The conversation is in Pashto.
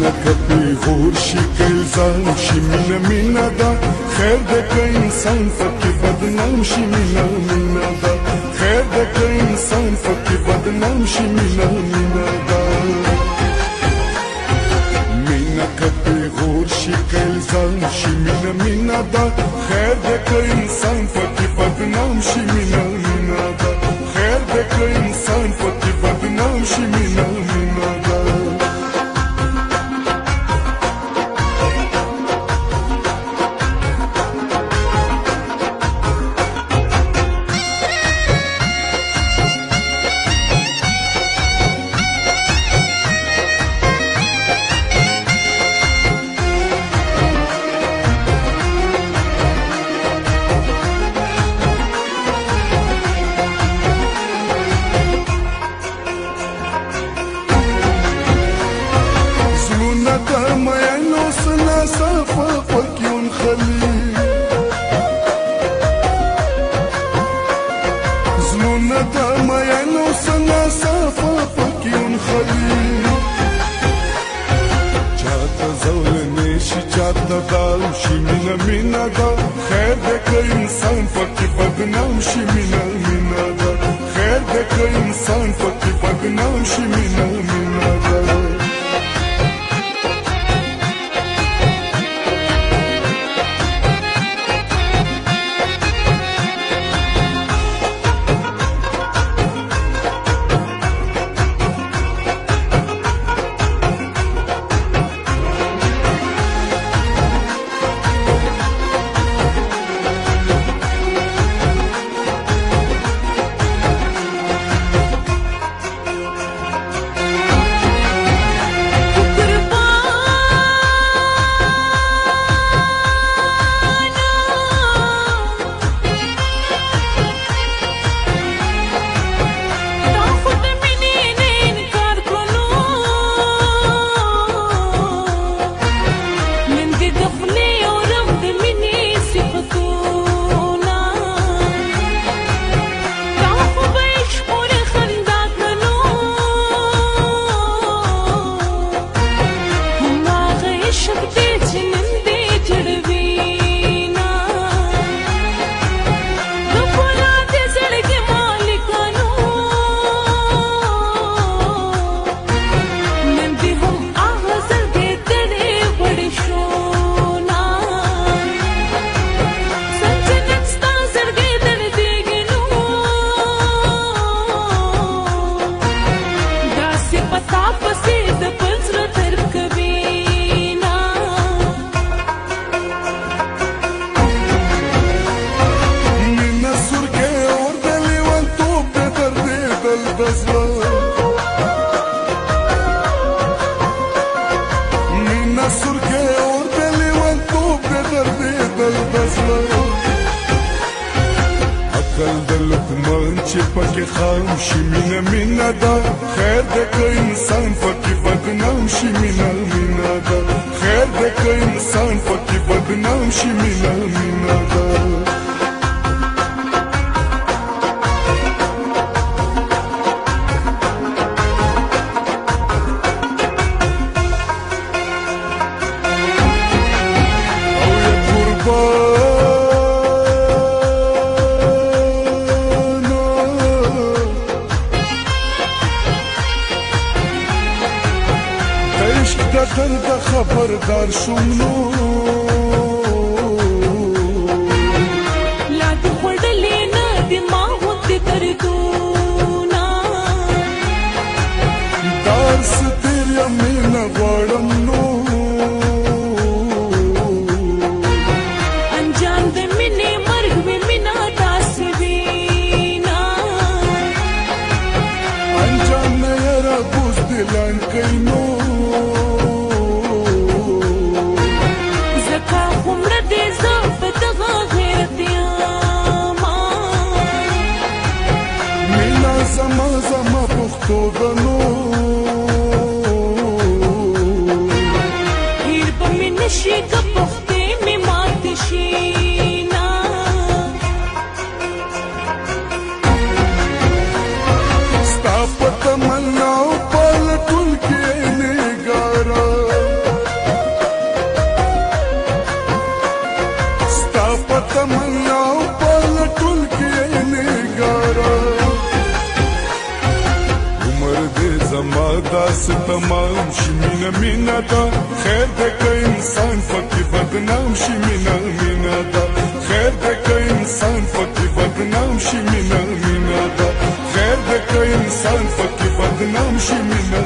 مینه که پیغور شي که الزام شي مینه مینه ده خیر ده که انسان پکې بدنام شي مینه مینه ده خیر ده که انسان پکې بدنام شي مینه مینه ده مینه که پیغور شي که الزام شي مینه مینه ده خیر ده که انسان پکې بدنام شي مینه مینه ده خیر ده که انسان پکې بدنام شي مینه مینه ده مینه مینه ده خیر ده که انسان پکې بدنام شي مینه مینه ده خیر ده که انسان پکې بدنام شي مینه مینه ده چې پکې خام شي مینه مینه ده خیر ده که انسان پکې بدنام شي مینه مینه ده خیر ده که انسان پکې بدنام شي مینه مینه ده درد خبردار شوم نو لا د خړلې نه دماغ دې دردونه درس تیر یمینه غواړم نو انجام د مینې مرګ مې مینا داسې وینا انجام نه یاره بوز دلان کوي نو زما زما پښتو دنو هیر په مې نشي که پښتې مې ماتې شي نه ستا په تمنا پلټون کې نګاره او پلټون کې نګارا عمر دې زما داس تمام شي مینا مینا دا خیر دې که انسان پکې بدنام شي مینا مینا دا خیر دې که انسان پکې بدنام شي مینا مینا دا خیر دې که انسان پکې بدنام شي مینا